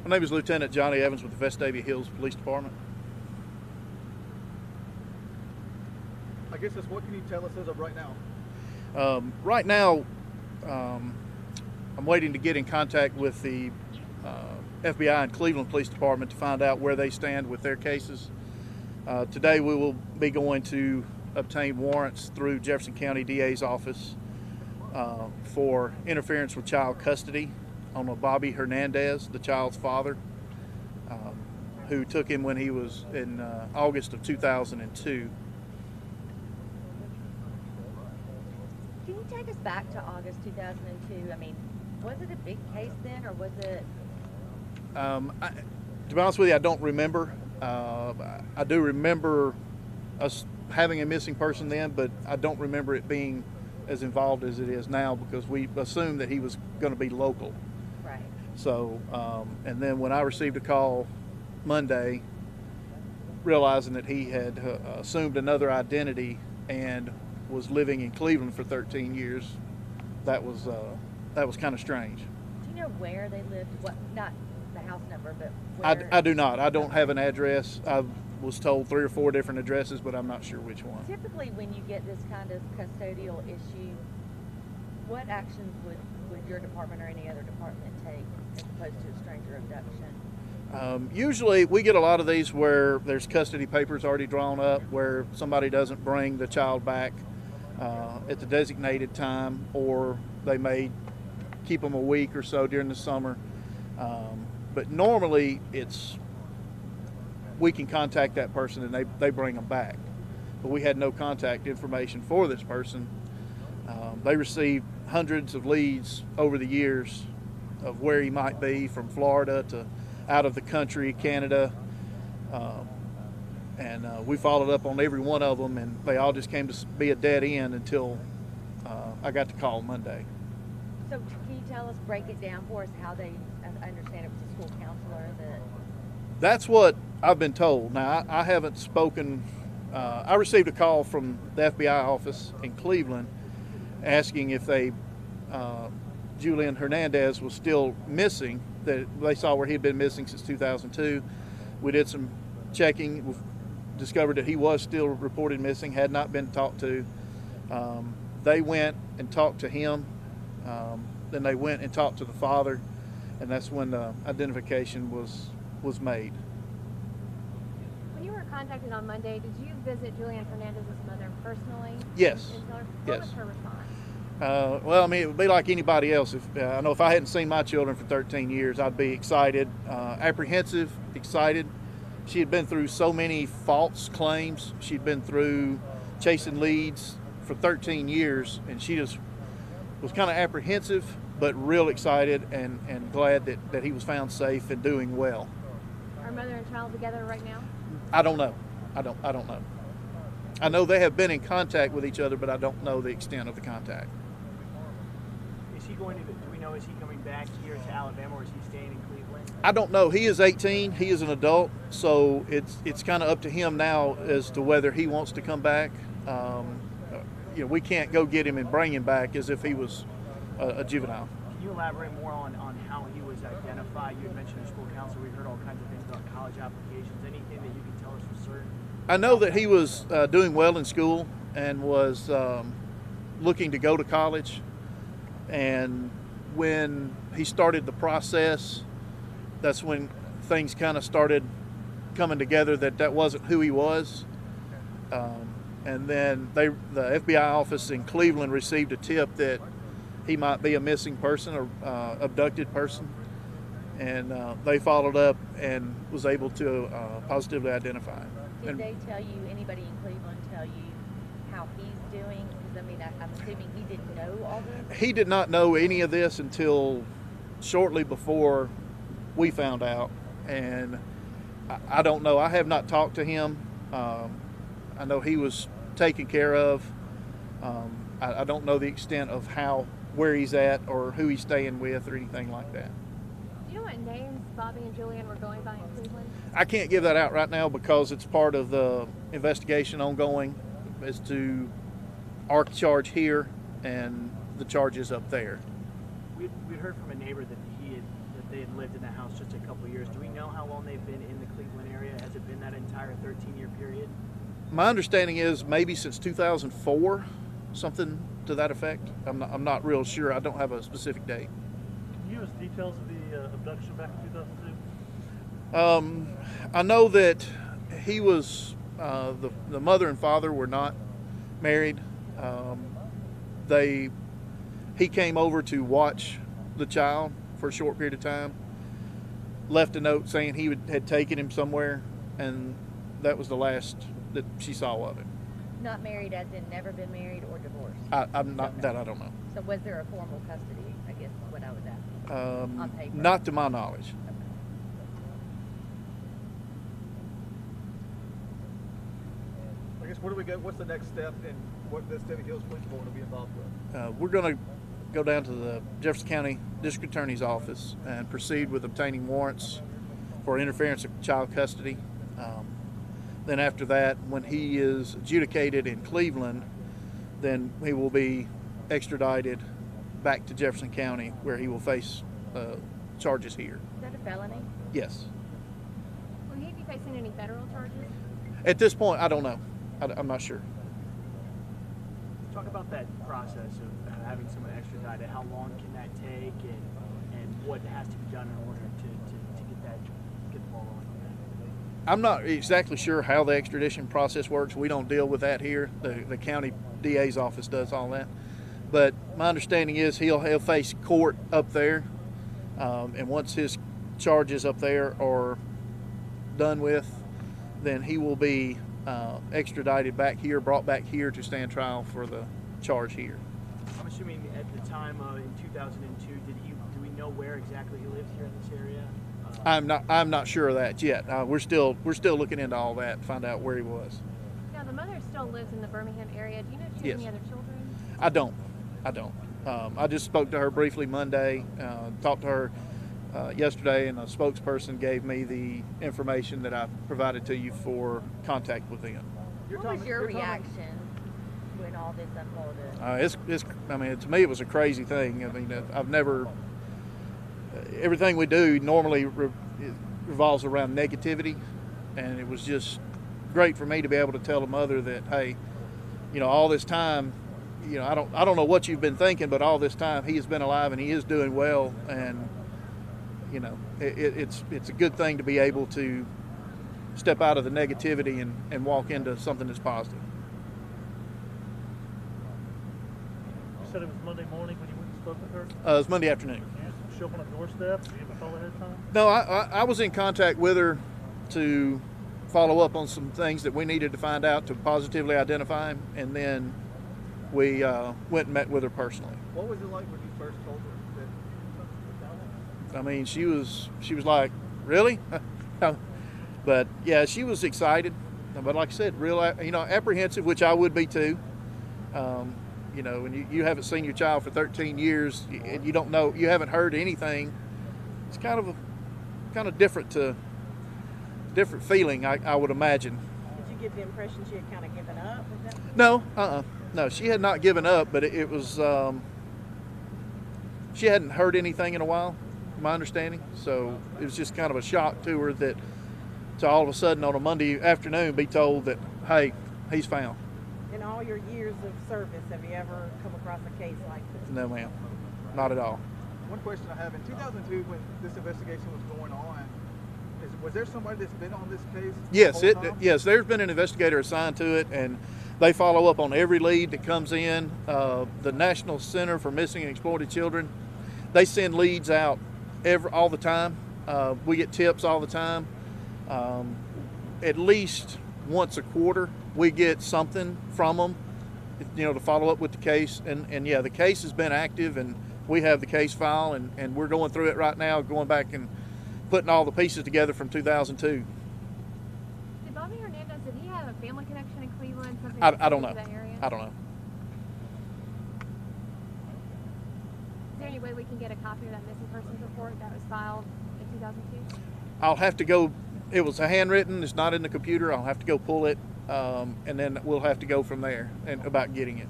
My name is Lieutenant Johnny Evans with the Vestavia Hills Police Department. I guess that's what can you tell us as of right now? Right now, I'm waiting to get in contact with the FBI and Cleveland Police Department to find out where they stand with their cases. Today we will be going to obtain warrants through Jefferson County DA's office for interference with child custody on a Bobby Hernandez, the child's father, who took him when he was in August of 2002. Can you take us back to August 2002? I mean, was it a big case then, or was it? To be honest with you, I don't remember. I do remember us having a missing person then, but I don't remember it being as involved as it is now because we assumed that he was going to be local. Right. So, and then when I received a call Monday, realizing that he had assumed another identity and was living in Cleveland for 13 years, that was kind of strange. Do you know where they lived? What, not the house number, but where? I do not. I don't have an address. I was told 3 or 4 different addresses, but I'm not sure which one. Typically, when you get this kind of custodial issue, what actions would your department or any other department take as opposed to a stranger abduction? Usually we get a lot of these where there's custody papers already drawn up, where somebody doesn't bring the child back at the designated time, or they may keep them a week or so during the summer. But normally we can contact that person and they bring them back. But we had no contact information for this person. They received hundreds of leads over the years of where he might be, from Florida to out of the country, Canada. And we followed up on every one of them, and they all just came to be a dead end until I got the call Monday. So can you tell us, break it down for us, how they, I understand it was a school counselor that... That's what I've been told. Now, I haven't spoken. I received a call from the FBI office in Cleveland asking if Julian Hernandez was still missing, that they saw where he had been missing since 2002. We did some checking. We discovered that he was still reported missing, had not been talked to. They went and talked to him. Then they went and talked to the father, and that's when the identification was made. When you were contacted on Monday, did you visit Julian Hernandez's mother personally? Yes. What was her response? Well, I mean, it would be like anybody else. I know if I hadn't seen my children for 13 years, I'd be excited, apprehensive, excited. She had been through so many false claims. She'd been through chasing leads for 13 years, and she just was kind of apprehensive, but real excited and glad that he was found safe and doing well. Are mother and child together right now? I don't know. I don't know. I know they have been in contact with each other, but I don't know the extent of the contact. Is he going to, do we know, is he coming back here to Alabama, or is he staying in Cleveland? I don't know. He is 18. He is an adult, so it's kind of up to him now as to whether he wants to come back. We can't go get him and bring him back as if he was a juvenile. Can you elaborate more on how he was identified? You had mentioned a school counselor. We heard all kinds of things about college applications. Anything that you can tell us for certain? I know that he was doing well in school and was looking to go to college. And when he started the process, that's when things kind of started coming together that wasn't who he was. And then the FBI office in Cleveland received a tip that he might be a missing person or abducted person. And they followed up and was able to positively identify him. Did they tell you, anybody in Cleveland tell you how he's doing? Because, I mean, I'm assuming he didn't know all this? He did not know any of this until shortly before we found out. And I don't know. I have not talked to him. I know he was taken care of. I don't know the extent of where he's at or who he's staying with or anything like that. Do you know what names Bobby and Julian were going by in Cleveland? I can't give that out right now because it's part of the investigation ongoing as to our charge here and the charges up there. We'd heard from a neighbor that they had lived in the house just a couple years. Do we know how long they've been in the Cleveland area? Has it been that entire 13-year period? My understanding is maybe since 2004, something to that effect. I'm not real sure. I don't have a specific date. Can you give us details of the abduction back in 2002? I know that he was, the mother and father were not married. He came over to watch the child for a short period of time, left a note saying he had taken him somewhere, and that was the last that she saw of him. Not married as in never been married or divorced? I'm not, that I don't know. So was there a formal custody, I guess is what I was asking, on paper? Not to my knowledge. I guess where do we go? What's the next step, and what the Vestavia Hills Police Department will be involved with? We're going to go down to the Jefferson County District Attorney's Office and proceed with obtaining warrants for interference of child custody. Then after that, when he is adjudicated in Cleveland, then he will be extradited back to Jefferson County, where he will face charges here. Is that a felony? Yes. Will he be facing any federal charges? At this point, I don't know. I'm not sure. Talk about that process of having someone extradited. How long can that take, and what has to be done in order to get the ball rolling on that? I'm not exactly sure how the extradition process works. We don't deal with that here. The county DA's office does all that. But my understanding is he'll face court up there, and once his charges up there are done with, then he will be extradited back here, brought back here to stand trial for the charge here. I'm assuming at the time in 2002, do we know where exactly he lives here in this area? I'm not sure of that yet. We're still looking into all that to find out where he was. Now, the mother still lives in the Birmingham area. Do you know if she has any other children? I don't. I just spoke to her briefly Monday, talked to her yesterday, and a spokesperson gave me the information that I provided to you for contact with them. What was your reaction when all this unfolded? I mean, to me, it was a crazy thing. I mean, I've never. Everything we do normally revolves around negativity, and it was just great for me to be able to tell a mother that, hey, all this time, I don't know what you've been thinking, but all this time he has been alive and he is doing well, and it's a good thing to be able to step out of the negativity and walk into something that's positive. You said it was Monday morning when you went and spoke with her? It was Monday afternoon. Did you just show up on a doorstep? Did you have a call ahead of time? No, I was in contact with her to follow up on some things that we needed to find out to positively identify him, and then we went and met with her personally. What was it like when you first told her that? I mean, she was like, really? But yeah, she was excited. But like I said, real, apprehensive, which I would be too. When you haven't seen your child for 13 years and you don't know, you haven't heard anything, it's kind of different feeling, I would imagine. Did you get the impression she had kind of given up? No, she had not given up, but it was, she hadn't heard anything in a while, my understanding. So it was just kind of a shock to her to all of a sudden on a Monday afternoon be told that, hey, he's found. In all your years of service, have you ever come across a case like this? No, ma'am, not at all. One question I have: in 2002, when this investigation was going on, was there somebody that's been on this case? Yes, there's been an investigator assigned to it, and they follow up on every lead that comes in. The National Center for Missing and Exploited Children, they send leads out all the time. We get tips all the time. At least once a quarter, we get something from them, to follow up with the case. And yeah, the case has been active, and we have the case file, and we're going through it right now, going back and putting all the pieces together from 2002. Did Bobby Hernandez, did he have a family connection in Cleveland? I don't know. That area? I don't know. Is there any way we can get a copy of that missing persons report that was filed in 2002? I'll have to go. It was handwritten. It's not in the computer. I'll have to go pull it, and then we'll have to go from there and about getting it.